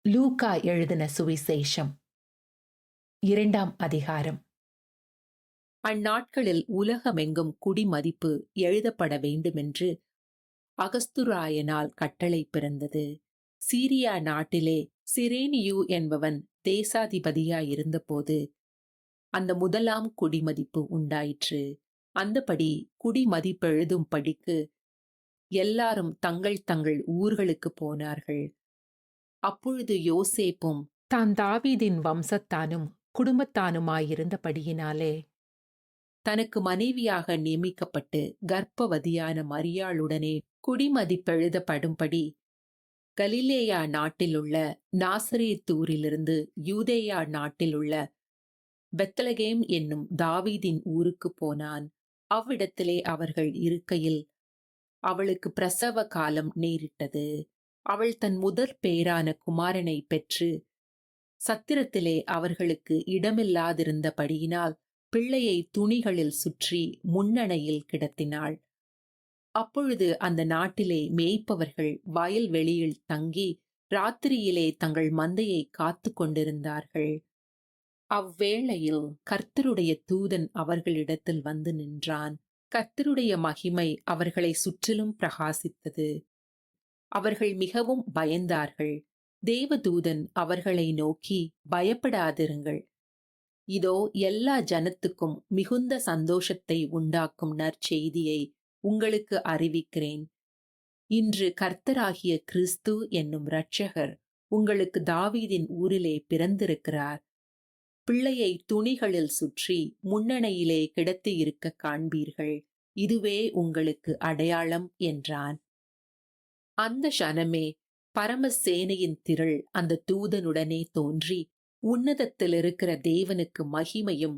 லூக்கா எழுதின சுவிசேஷம் 2ஆம் அதிகாரம். அந்நாட்களில் உலகமெங்கும் குடிமதிப்பு எழுதப்பட வேண்டுமென்று அகஸ்துராயனால் கட்டளை பிறந்தது. சீரியா நாட்டிலே சிரேனியு என்பவன் தேசாதிபதியாயிருந்தபோது அந்த முதலாம் குடிமதிப்பு உண்டாயிற்று. அந்தபடி குடிமதிப்பெழுதும் படிக்கு எல்லாரும் தங்கள் தங்கள் ஊர்களுக்கு போனார்கள். அப்பொழுது யோசேப்பும் தான் தாவீதின் வம்சத்தானும் குடும்பத்தானுமாயிருந்தபடியினாலே தனக்கு மனைவியாக நியமிக்கப்பட்டு கர்ப்பவதியான மரியாளுடனே குடிமதிப்பெழுதப்படும்படி கலிலேயா நாட்டிலுள்ள நாசரேத்தூரிலிருந்து யூதேயா நாட்டிலுள்ள பெத்லகேம் என்னும் தாவீதின் ஊருக்கு போனான். அவ்விடத்திலே அவர்கள் இருக்கையில் அவளுக்கு பிரசவ காலம் நேரிட்டது. அவள் தன் முதற் பேரான குமாரனை பெற்று சத்திரத்திலே அவர்களுக்கு இடமில்லாதிருந்தபடியினால் பிள்ளையை துணிகளில் சுற்றி முன்னணையில் கிடத்தினாள். அப்பொழுது அந்த நாட்டிலே மேய்ப்பவர்கள் வயல்வெளியில் தங்கி ராத்திரியிலே தங்கள் மந்தையை காத்து கொண்டிருந்தார்கள். அவ்வேளையில் கர்த்தருடைய தூதன் அவர்களிடத்தில் வந்து நின்றான். கர்த்தருடைய மகிமை அவர்களை சுற்றிலும் பிரகாசித்தது. அவர்கள் மிகவும் பயந்தார்கள். தேவதூதன் அவர்களை நோக்கி, பயப்படாதிருங்கள், இதோ எல்லா ஜனத்துக்கும் மிகுந்த சந்தோஷத்தை உண்டாக்கும் நற்செய்தியை உங்களுக்கு அறிவிக்கிறேன். இன்று கர்த்தராகிய கிறிஸ்து என்னும் இரட்சகர் உங்களுக்கு தாவீதின் ஊரிலே பிறந்திருக்கிறார். பிள்ளையை துணிகளில் சுற்றி முன்னணையிலே கிடத்தியிருக்க காண்பீர்கள். இதுவே உங்களுக்கு அடையாளம் என்றான். அந்த க்ஷணமே பரமசேனையின் திரள் அந்த தூதனுடனே தோன்றி, உன்னதத்தில் இருக்கிற தேவனுக்கு மகிமையும்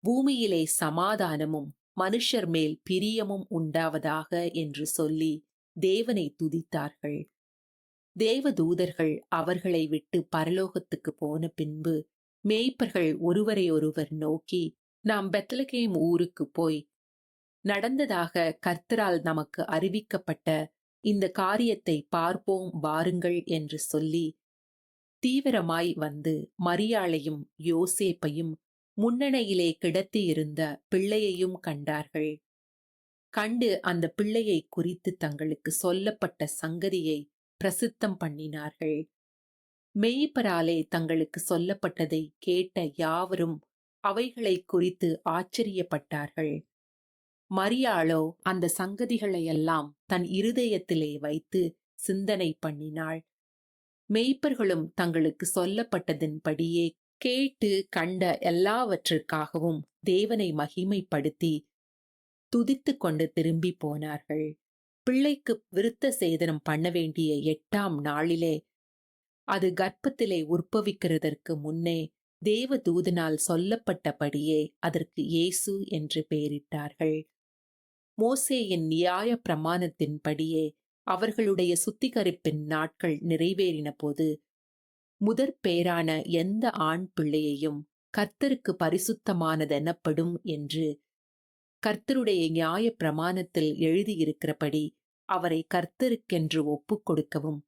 பூமியிலே சமாதானமும் மனுஷர் மேல் பிரியமும் உண்டாவதாக என்று சொல்லி தேவனை துதித்தார்கள். தேவதூதர்கள் அவர்களை விட்டு பரலோகத்துக்கு போன பின்பு மேய்ப்பர்கள் ஒருவரையொருவர் நோக்கி, நாம் பெத்லகேம் ஊருக்கு போய் நடந்ததாக கர்த்தரால் நமக்கு அறிவிக்கப்பட்ட இந்த காரியத்தை பார்ப்போம் வாருங்கள் என்று சொல்லி தீவிரமாய் வந்து மரியாளையும் யோசேப்பையும் முன்னணையிலே கிடத்தியிருந்த பிள்ளையையும் கண்டார்கள். கண்டு அந்த பிள்ளையை குறித்து தங்களுக்கு சொல்லப்பட்ட சங்கதியை பிரசித்தம் பண்ணினார்கள். மேய்ப்பராலே தங்களுக்கு சொல்லப்பட்டதை கேட்ட யாவரும் அவைகளை குறித்து ஆச்சரியப்பட்டார்கள். மரியாளோ அந்த சங்கதிகளையெல்லாம் தன் இருதயத்திலே வைத்து சிந்தனை பண்ணினாள். மேய்ப்பர்களும் தங்களுக்கு சொல்லப்பட்டதின்படியே கேட்டு கண்ட எல்லாவற்றிற்காகவும் தேவனை மகிமைப்படுத்தி துதித்து கொண்டு திரும்பி போனார்கள். பிள்ளைக்கு விருத்த சேதனம் பண்ண வேண்டிய 8ஆம் நாளிலே, அது கர்ப்பத்திலே உற்பவிக்கிறதற்கு முன்னே தேவதூதனால் சொல்லப்பட்டபடியே அதற்கு இயேசு என்று பெயரிட்டார்கள். மோசேயின் நியாய பிரமாணத்தின்படியே அவர்களுடைய சுத்திகரிப்பின் நாட்கள் நிறைவேறின போது முதற் பேரான எந்த ஆண் பிள்ளையையும் கர்த்தருக்கு பரிசுத்தமானதெனப்படும் என்று கர்த்தருடைய நியாய பிரமாணத்தில் எழுதியிருக்கிறபடி அவரை கர்த்தருக்கென்று ஒப்புக் கொடுக்கவும்,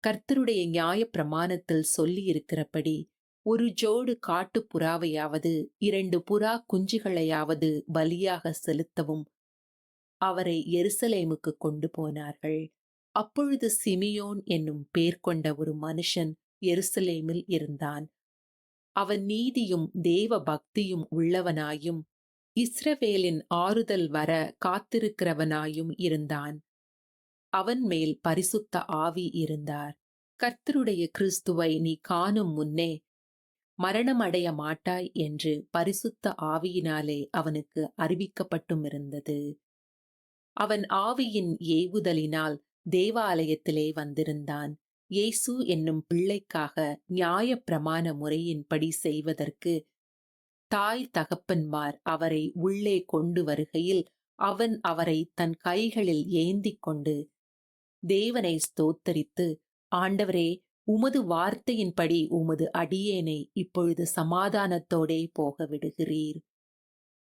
கர்த்தருடைய நியாய பிரமாணத்தில் சொல்லியிருக்கிறபடி ஒரு ஜோடு காட்டுப் புறாவையாவது 2 புறா குஞ்சுகளையாவது பலியாக செலுத்தவும் அவரை எருசலேமுக்கு கொண்டு போனார்கள். அப்பொழுது சிமியோன் என்னும் பேர் கொண்ட ஒரு மனுஷன் எருசலேமில் இருந்தான். அவன் நீதியும் தேவ பக்தியும் உள்ளவனாயும் இஸ்ரவேலின் ஆறுதல் வர காத்திருக்கிறவனாயும் இருந்தான். அவன் மேல் பரிசுத்த ஆவி இருந்தார். கர்த்தருடைய கிறிஸ்துவை நீ காணும் முன்னே மரணமடைய மாட்டாய் என்று பரிசுத்த ஆவியினாலே அவனுக்கு அறிவிக்கப்பட்டும் இருந்தது. அவன் ஆவியின் ஏவுதலினால் தேவாலயத்திலே வந்திருந்தான். இயேசு என்னும் பிள்ளைக்காக நியாய பிரமாண முறையின்படி செய்வதற்கு தாய் தகப்பன்மார் அவரை உள்ளே கொண்டு வருகையில் அவன் அவரை தன் கைகளில் ஏந்திக் கொண்டு தேவனை ஸ்தோத்தரித்து, ஆண்டவரே, உமது வார்த்தையின்படி உமது அடியேனை இப்பொழுது சமாதானத்தோடே போக விடுகிறீர்.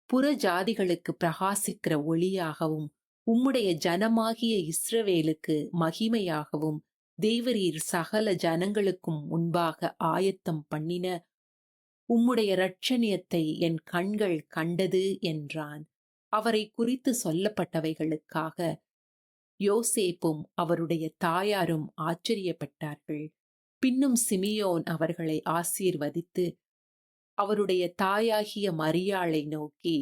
புற ஜாதிகளுக்கு பிரகாசிக்கிற ஒளியாகவும் உம்முடைய ஜனமாகிய இஸ்ரவேலுக்கு மகிமையாகவும் தேவரீர் சகல ஜனங்களுக்கும் முன்பாக ஆயத்தம் பண்ணின உம்முடைய இரட்சணியத்தை என் கண்கள் கண்டது என்றான். அவரை குறித்து சொல்லப்பட்டவைகளுக்காக யோசேப்பும் அவருடைய தாயாரும் ஆச்சரியப்பட்டார்கள். பின்னும் சிமியோன் அவர்களை ஆசீர்வதித்து அவருடைய தாயாகிய மரியாளை நோக்கி,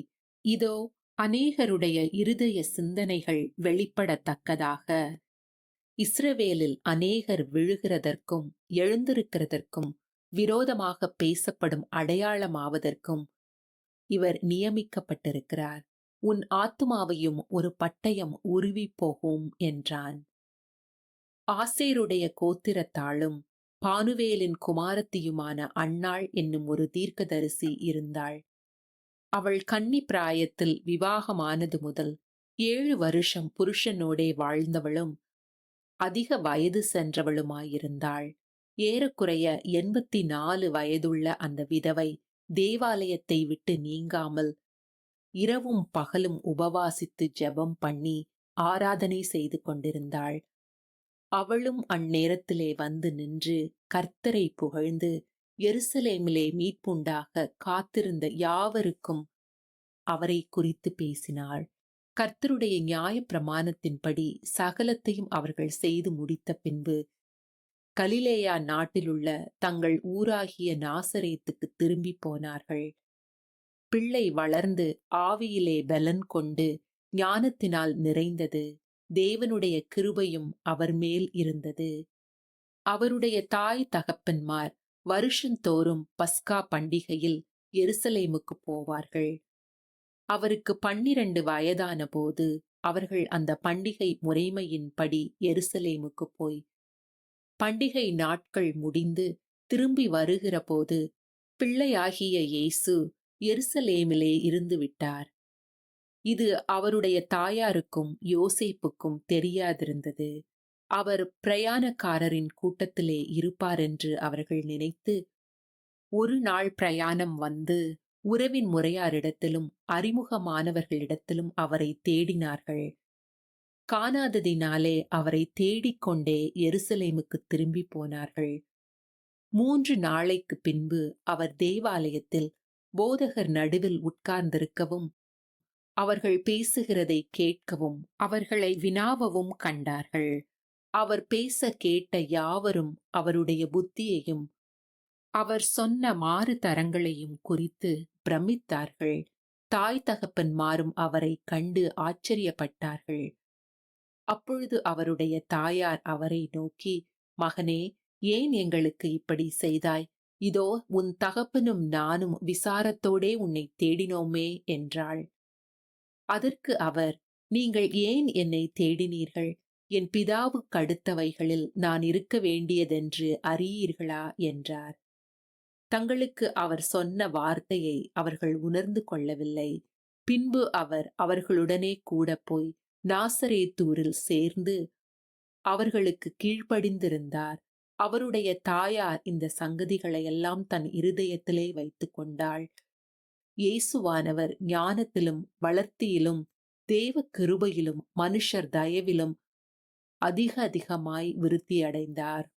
இதோ அநேகருடைய இருதய சிந்தனைகள் வெளிப்படத்தக்கதாக இஸ்ரவேலில் அநேகர் விழுகிறதற்கும் எழுந்திருக்கிறதற்கும் விரோதமாக பேசப்படும் அடையாளமாவதற்கும் இவர் நியமிக்கப்பட்டிருக்கிறார். உன் ஆத்துமாவையும் ஒரு பட்டயம் உருவி போகும் என்றான். ஆசேருடைய கோத்திரத்தாளும் பானுவேலின் குமாரத்தியுமான அன்னாள் என்னும் ஒரு தீர்க்கதரிசி இருந்தாள். அவள் கன்னி பிராயத்தில் விவாகமானது முதல் 7 வருஷம் புருஷனோடே வாழ்ந்தவளும் அதிக வயது சென்றவளுமாயிருந்தாள். ஏறக்குறைய 84 வயதுள்ள அந்த விதவை தேவாலயத்தை விட்டு நீங்காமல் இரவும் பகலும் உபவாசித்து ஜெபம் பண்ணி ஆராதனை செய்து கொண்டிருந்தாள். அவளும் அந்நேரத்திலே வந்து நின்று கர்த்தரை புகழ்ந்து எருசலேமிலே மீட்புண்டாக காத்திருந்த யாவருக்கும் அவரை குறித்து பேசினாள். கர்த்தருடைய நியாயப் பிரமாணத்தின்படி சகலத்தையும் அவர்கள் செய்து முடித்த பின்பு கலிலேயா நாட்டிலுள்ள தங்கள் ஊராகிய நாசரேத்துக்கு திரும்பி போனார்கள். பிள்ளை வளர்ந்து ஆவியிலே பலன் கொண்டு ஞானத்தினால் நிறைந்தது. தேவனுடைய கிருபையும் அவர் மேல் இருந்தது. அவருடைய தாய் தகப்பன்மார் வருஷந்தோறும் பஸ்கா பண்டிகையில் எருசலேமுக்கு போவார்கள். அவருக்கு 12 வயதான போது அவர்கள் அந்த பண்டிகை முறைமையின்படி எருசலேமுக்கு போய் பண்டிகை நாட்கள் முடிந்து திரும்பி வருகிற போது பிள்ளையாகிய இயேசு எருசலேமிலே இருந்து விட்டார். இது அவருடைய தாயாருக்கும் யோசேப்புக்கும் தெரியாதிருந்தது. அவர் பிரயாணக்காரரின் கூட்டத்திலே இருப்பாரென்று அவர்கள் நினைத்து ஒரு நாள் பிரயாணம் வந்து உறவின் முறையாரிடத்திலும் அறிமுகமானவர்களிடத்திலும் அவரை தேடினார்கள். காணாததினாலே அவரை தேடிக்கொண்டே எருசலேமுக்கு திரும்பி போனார்கள். 3 நாளைக்கு பின்பு அவர் தேவாலயத்தில் போதகர் நடுவில் உட்கார்ந்திருக்கவும் அவர்கள் பேசுகிறதை கேட்கவும் அவர்களை வினாவவும் கண்டார்கள். அவர் பேச கேட்ட யாவரும் அவருடைய புத்தியையும் அவர் சொன்ன மாறு தரங்களையும் குறித்து பிரமித்தார்கள். தாய் தகப்பன்மாரும் அவரை கண்டு ஆச்சரியப்பட்டார்கள். அப்பொழுது அவருடைய தாயார் அவரை நோக்கி, மகனே, ஏன் எங்களுக்கு இப்படி செய்தாய்? இதோ உன் தகப்பனும் நானும் விசாரத்தோடே உன்னை தேடினோமே என்றாள். அதற்கு அவர், நீங்கள் ஏன் என்னை தேடினீர்கள்? என் பிதாவுக்கு அடுத்தவைகளில் நான் இருக்க வேண்டியதென்று அறியீர்களா என்றார். தங்களுக்கு அவர் சொன்ன வார்த்தையை அவர்கள் உணர்ந்து கொள்ளவில்லை. பின்பு அவர் அவர்களுடனே கூட போய் நாசரேத்தூரில் சேர்ந்து அவர்களுக்கு கீழ்ப்படிந்திருந்தார். அவருடைய தாயார் இந்த சங்கதிகளையெல்லாம் தன் இருதயத்திலே வைத்துக் கொண்டாள். இயேசுவானவர் ஞானத்திலும் வளர்த்தியிலும் தேவ கிருபையிலும் மனுஷர் தயவிலும் அதிகமாய் விருத்தியடைந்தார்.